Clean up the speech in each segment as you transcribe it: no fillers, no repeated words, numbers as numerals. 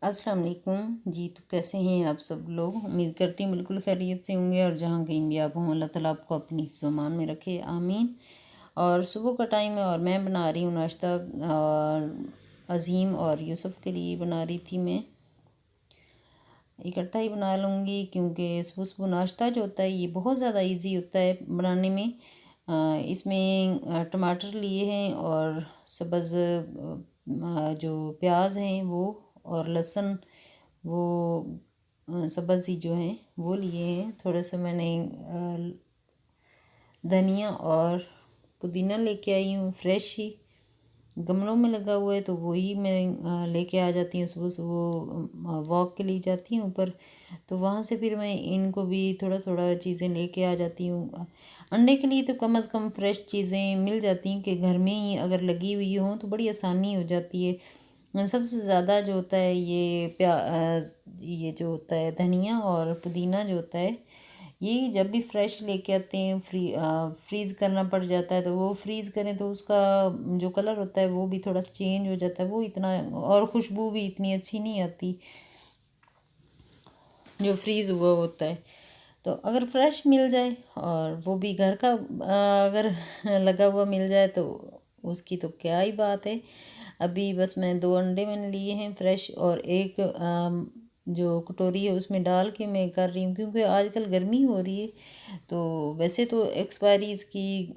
अस्सलाम वालेकुम जी। तो कैसे हैं आप सब लोग? उम्मीद करती हूँ बिल्कुल खैरियत से होंगे और जहाँ कहीं भी आप हों अल्लाह ताला आपको अपनी हिफ्ज़-ओ-अमान में रखे, आमीन। और सुबह का टाइम है और मैं बना रही हूँ नाश्ता। अज़ीम और यूसुफ़ के लिए बना रही थी मैं। इकट्ठा ही बना लूँगी क्योंकि सुबह-सुबह नाश्ता जो होता है ये बहुत ज़्यादा ईज़ी होता है बनाने में। इसमें टमाटर लिए हैं और सब्ज़ जो प्याज हैं वो, और लहसुन वो सब्ज़ ही जो हैं वो लिए हैं। थोड़ा सा मैंने धनिया और पुदीना लेके आई हूँ, फ्रेश ही गमलों में लगा हुआ है, तो वही मैं लेके आ जाती हूँ। सुबह सुबह वॉक के लिए जाती हूँ ऊपर, तो वहाँ से फिर मैं इनको भी थोड़ा थोड़ा चीज़ें लेके आ जाती हूँ। अंडे के लिए तो कम से कम फ्रेश चीज़ें मिल जाती हैं कि घर में ही अगर लगी हुई हों तो बड़ी आसानी हो जाती है। सबसे ज़्यादा जो होता है ये जो होता है धनिया और पुदीना जो होता है, ये जब भी फ्रेश लेके आते हैं फ्रीज़ करना पड़ जाता है, तो वो फ्रीज़ करें तो उसका जो कलर होता है वो भी थोड़ा चेंज हो जाता है, वो इतना, और खुशबू भी इतनी अच्छी नहीं आती जो फ्रीज़ हुआ होता है। तो अगर फ्रेश मिल जाए और वो भी घर का अगर लगा हुआ मिल जाए तो उसकी तो क्या ही बात है। अभी बस मैं 2 अंडे मैंने लिए हैं फ्रेश, और एक जो कटोरी है उसमें डाल के मैं कर रही हूँ क्योंकि आजकल गर्मी हो रही है। तो वैसे तो एक्सपायरी इसकी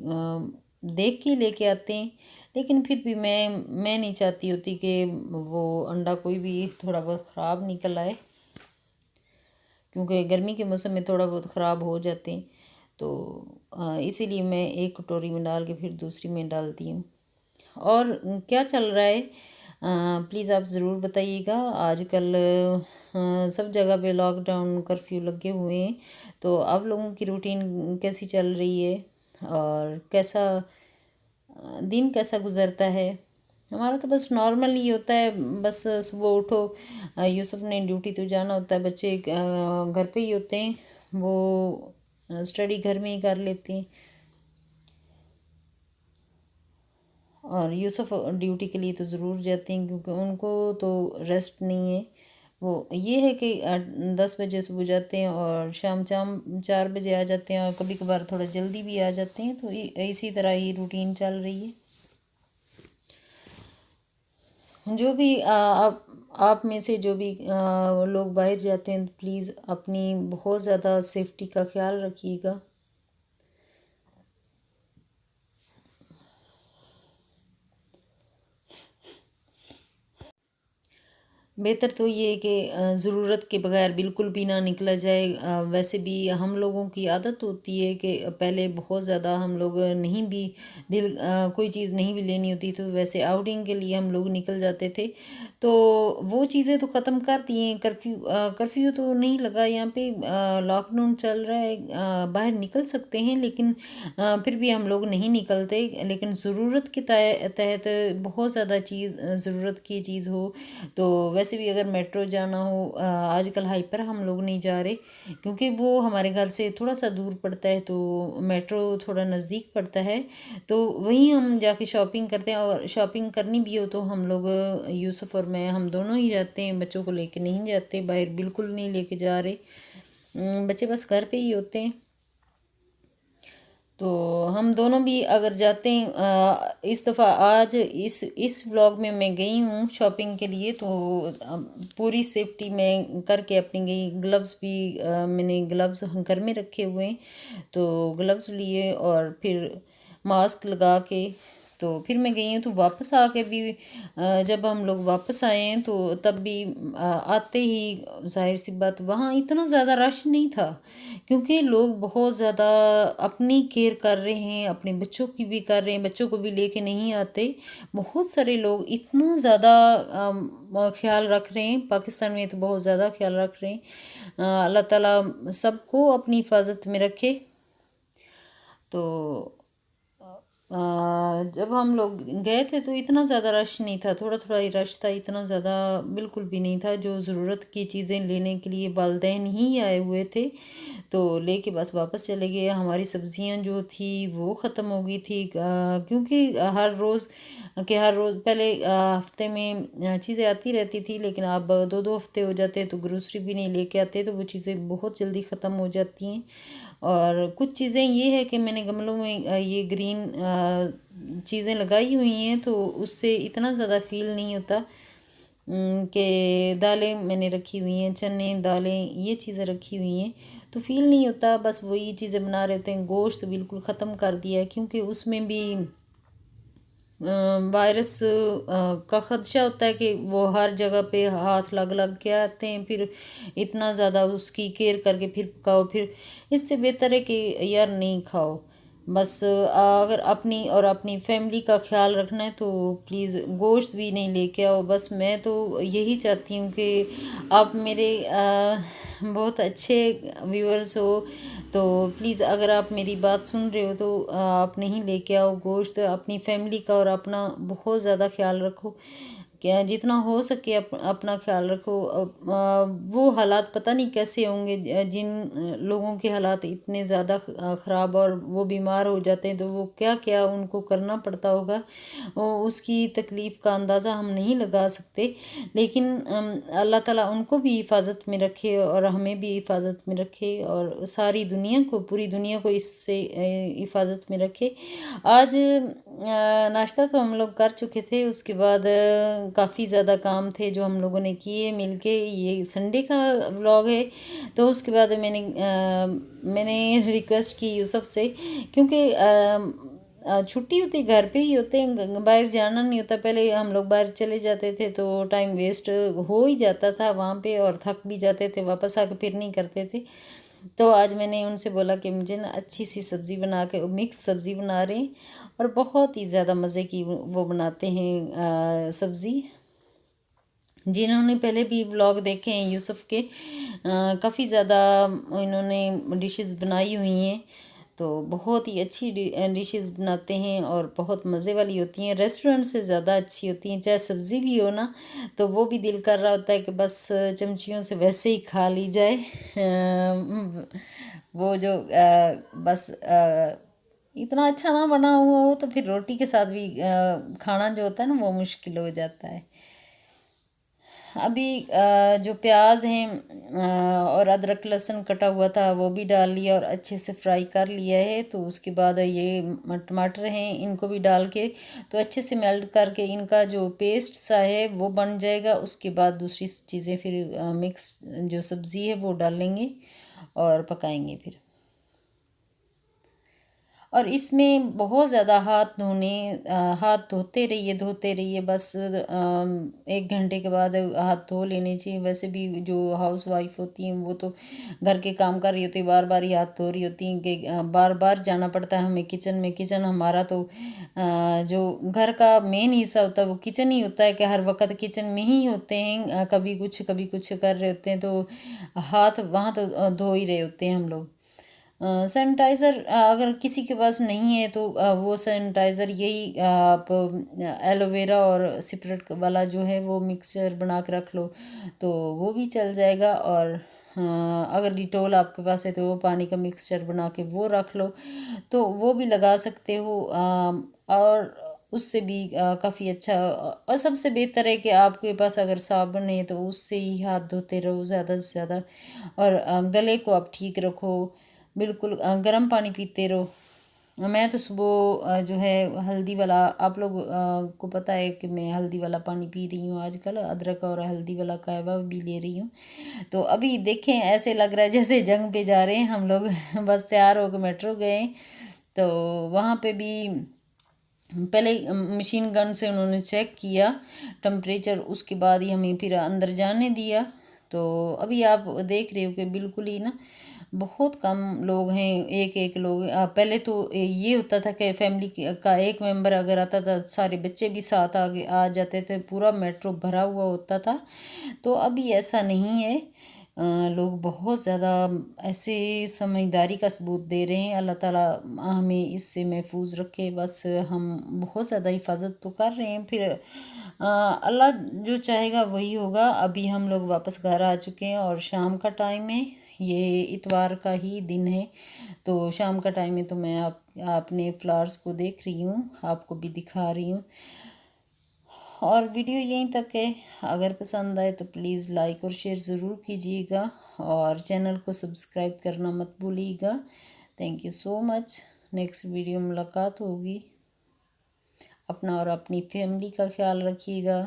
देख के लेके आते हैं, लेकिन फिर भी मैं नहीं चाहती होती कि वो अंडा कोई भी थोड़ा बहुत ख़राब निकल आए, क्योंकि गर्मी के मौसम में थोड़ा बहुत ख़राब हो जाते हैं। तो इसीलिए मैं एक कटोरी में डाल के फिर दूसरी में डालती हूँ। और क्या चल रहा है प्लीज़ आप ज़रूर बताइएगा। आजकल सब जगह पे लॉकडाउन कर्फ्यू लगे हुए हैं, तो आप लोगों की रूटीन कैसी चल रही है और कैसा दिन कैसा गुज़रता है? हमारा तो बस नॉर्मल ही होता है। बस सुबह उठो, यूसुफ ने ड्यूटी तो जाना होता है, बच्चे घर पे ही होते हैं, वो स्टडी घर में ही कर लेते हैं। और यूसुफ ड्यूटी के लिए तो ज़रूर जाते हैं क्योंकि उनको तो रेस्ट नहीं है। वो ये है कि 10 बजे सुबह जाते हैं और शाम शाम 4 बजे आ जाते हैं, और कभी कभार थोड़ा जल्दी भी आ जाते हैं। तो इसी तरह ही रूटीन चल रही है। जो भी आप में से जो भी लोग बाहर जाते हैं, प्लीज़ अपनी बहुत ज़्यादा सेफ्टी का ख्याल रखिएगा। बेहतर तो ये है कि ज़रूरत के बगैर बिल्कुल भी ना निकला जाए। वैसे भी हम लोगों की आदत होती है कि पहले बहुत ज़्यादा हम लोग नहीं भी कोई चीज़ नहीं भी लेनी होती तो वैसे आउटिंग के लिए हम लोग निकल जाते थे। तो वो चीज़ें तो ख़त्म कर दी हैं। कर्फ्यू तो नहीं लगा यहाँ पे, लॉकडाउन चल रहा है। बाहर निकल सकते हैं, लेकिन फिर भी हम लोग नहीं निकलते। लेकिन ज़रूरत के तहत बहुत ज़्यादा ज़रूरत की चीज़ हो तो वैसे भी अगर मेट्रो जाना हो, आजकल हाइपर हम लोग नहीं जा रहे क्योंकि वो हमारे घर से थोड़ा सा दूर पड़ता है, तो मेट्रो थोड़ा नज़दीक पड़ता है, तो वहीं हम जाके शॉपिंग करते हैं। और शॉपिंग करनी भी हो तो हम लोग यूसुफ और मैं हम दोनों ही जाते हैं, बच्चों को लेके नहीं जाते, बाहर बिल्कुल नहीं लेके जा रहे। बच्चे बस घर पे ही होते हैं। तो हम दोनों भी अगर जाते हैं, इस दफ़ा आज इस व्लॉग में मैं गई हूँ शॉपिंग के लिए, तो पूरी सेफ्टी मैं करके अपनी गई। ग्लव्स भी मैंने ग्लव्स घर में रखे हुए हैं, तो ग्लव्स लिए और फिर मास्क लगा के तो फिर मैं गई हूँ। तो वापस आके भी जब हम लोग वापस आए हैं तो तब भी आते ही जाहिर सी बात वहाँ इतना ज़्यादा रश नहीं था, क्योंकि लोग बहुत ज़्यादा अपनी केयर कर रहे हैं, अपने बच्चों की भी कर रहे हैं, बच्चों को भी लेके नहीं आते। बहुत सारे लोग इतना ज़्यादा ख्याल रख रहे हैं, पाकिस्तान में तो बहुत ज़्यादा ख्याल रख रहे हैं। अल्लाह ताला सबको अपनी हिफाजत में रखे। तो जब हम लोग गए थे तो इतना ज़्यादा रश नहीं था, थोड़ा थोड़ा ही रश था, इतना ज़्यादा बिल्कुल भी नहीं था। जो ज़रूरत की चीज़ें लेने के लिए वालिदैन ही आए हुए थे, तो लेके बस वापस चले गए। हमारी सब्जियां जो थी वो ख़त्म हो गई थी, क्योंकि हर रोज़ कि हर रोज़ पहले हफ्ते में चीज़ें आती रहती थी, लेकिन अब 2-2 हफ्ते हो जाते हैं तो ग्रोसरी भी नहीं लेके आते, तो वो चीज़ें बहुत जल्दी ख़त्म हो जाती हैं। और कुछ चीज़ें ये है कि मैंने गमलों में ये ग्रीन चीज़ें लगाई हुई हैं, तो उससे इतना ज़्यादा फ़ील नहीं होता। कि दालें मैंने रखी हुई हैं, चने, दालें, ये चीज़ें रखी हुई हैं, तो फ़ील नहीं होता, बस वही चीज़ें बना रहे होते हैं। गोश्त बिल्कुल ख़त्म कर दिया है, क्योंकि उसमें भी वायरस का ख़दशा होता है कि वो हर जगह पे हाथ लग लग के आते हैं, फिर इतना ज़्यादा उसकी केयर करके फिर पकाओ, फिर इससे बेहतर है कि यार नहीं खाओ। बस अगर अपनी और अपनी फैमिली का ख्याल रखना है तो प्लीज़ गोश्त भी नहीं लेके आओ। बस मैं तो यही चाहती हूँ कि आप मेरे बहुत अच्छे व्यूअर्स हो, तो प्लीज़ अगर आप मेरी बात सुन रहे हो तो आप नहीं लेके आओ गोश्त। अपनी फैमिली का और अपना बहुत ज़्यादा ख्याल रखो, क्या जितना हो सके अपना ख्याल रखो। वो हालात पता नहीं कैसे होंगे, जिन लोगों के हालात इतने ज़्यादा ख़राब और वो बीमार हो जाते हैं, तो वो क्या क्या उनको करना पड़ता होगा, उसकी तकलीफ़ का अंदाज़ा हम नहीं लगा सकते। लेकिन अल्लाह ताला उनको भी हिफाजत में रखे और हमें भी हिफाजत में रखे, और सारी दुनिया को, पूरी दुनिया को इससे हिफाजत में रखे। आज नाश्ता तो हम लोग कर चुके थे, उसके बाद काफ़ी ज़्यादा काम थे जो हम लोगों ने किए मिलके। ये संडे का व्लॉग है, तो उसके बाद मैंने रिक्वेस्ट की यूसुफ से, क्योंकि छुट्टी होती, घर पे ही होते हैं, बाहर जाना नहीं होता। पहले हम लोग बाहर चले जाते थे तो टाइम वेस्ट हो ही जाता था वहाँ पे, और थक भी जाते थे, वापस आके फिर नहीं करते थे। तो आज मैंने उनसे बोला कि मुझे ना अच्छी सी सब्ज़ी बना के, मिक्स सब्ज़ी बना रहे हैं, और बहुत ही ज़्यादा मज़े की वो बनाते हैं सब्ज़ी। जिन्होंने पहले भी व्लॉग देखे हैं यूसुफ के, काफ़ी ज़्यादा इन्होंने डिशेस बनाई हुई हैं, तो बहुत ही अच्छी डिशेस बनाते हैं और बहुत मज़े वाली होती हैं, रेस्टोरेंट से ज़्यादा अच्छी होती हैं। चाहे सब्ज़ी भी हो ना, तो वो भी दिल कर रहा होता है कि बस चमचियों से वैसे ही खा ली जाए। वो जो बस इतना अच्छा ना बना हुआ हो तो फिर रोटी के साथ भी खाना जो होता है ना वो मुश्किल हो जाता है। अभी जो प्याज हैं और अदरक लहसुन कटा हुआ था वो भी डाल लिया और अच्छे से फ्राई कर लिया है। तो उसके बाद ये टमाटर हैं, इनको भी डाल के तो अच्छे से मेल्ट करके इनका जो पेस्ट सा है वो बन जाएगा। उसके बाद दूसरी चीज़ें फिर मिक्स जो सब्ज़ी है वो डालेंगे और पकाएंगे फिर। और इसमें बहुत ज़्यादा हाथ धोते रहिए, बस 1 घंटे के बाद हाथ धो लेने चाहिए। वैसे भी जो हाउस वाइफ होती हैं वो तो घर के काम कर रही होती है, बार बार ही हाथ धो रही होती हैं कि बार बार जाना पड़ता है हमें किचन में। किचन हमारा तो जो घर का मेन हिस्सा होता है वो किचन ही होता है, कि हर वक्त किचन में ही होते हैं। कभी कुछ कर रहे होते हैं तो हाथ वहाँ तो धो ही रहे होते हैं हम लोग। सैनिटाइज़र अगर किसी के पास नहीं है तो वो सैनिटाइज़र यही आप एलोवेरा और सिपरेट वाला जो है वो मिक्सचर बना के रख लो तो वो भी चल जाएगा। और अगर डिटोल आपके पास है तो वो पानी का मिक्सचर बना के वो रख लो, तो वो भी लगा सकते हो। और उससे भी काफ़ी अच्छा, और सबसे बेहतर है कि आपके पास अगर साबुन है तो उससे ही हाथ धोते रहो ज़्यादा से ज़्यादा। और गले को आप ठीक रखो, बिल्कुल गर्म पानी पीते रहो। मैं तो सुबह जो है हल्दी वाला, आप लोग को पता है कि मैं हल्दी वाला पानी पी रही हूँ आजकल, अदरक और हल्दी वाला कहवा भी ले रही हूँ। तो अभी देखें ऐसे लग रहा है जैसे जंग पे जा रहे हैं हम लोग। बस तैयार होकर मेट्रो गए, तो वहाँ पे भी पहले मशीन गन से उन्होंने चेक किया टेम्परेचर, उसके बाद ही हमें फिर अंदर जाने दिया। तो अभी आप देख रहे हो कि बिल्कुल ही ना बहुत कम लोग हैं, एक एक लोग। पहले तो ये होता था कि फैमिली का एक मेंबर अगर आता था सारे बच्चे भी साथ आगे आ जाते थे, पूरा मेट्रो भरा हुआ होता था। तो अभी ऐसा नहीं है। लोग बहुत ज़्यादा ऐसे समझदारी का सबूत दे रहे हैं। अल्लाह ताला हमें इससे महफूज रखे, बस हम बहुत ज़्यादा हिफाजत तो कर रहे हैं, फिर अल्लाह जो चाहेगा वही होगा। अभी हम लोग वापस घर आ चुके हैं और शाम का टाइम है, ये इतवार का ही दिन है। तो शाम का टाइम है, तो मैं अपने फ्लावर्स को देख रही हूँ, आपको भी दिखा रही हूँ। और वीडियो यहीं तक है। अगर पसंद आए तो प्लीज़ लाइक और शेयर ज़रूर कीजिएगा और चैनल को सब्सक्राइब करना मत भूलिएगा। Thank you so much. Next video में मुलाकात होगी। अपना और अपनी फैमिली का ख्याल रखिएगा।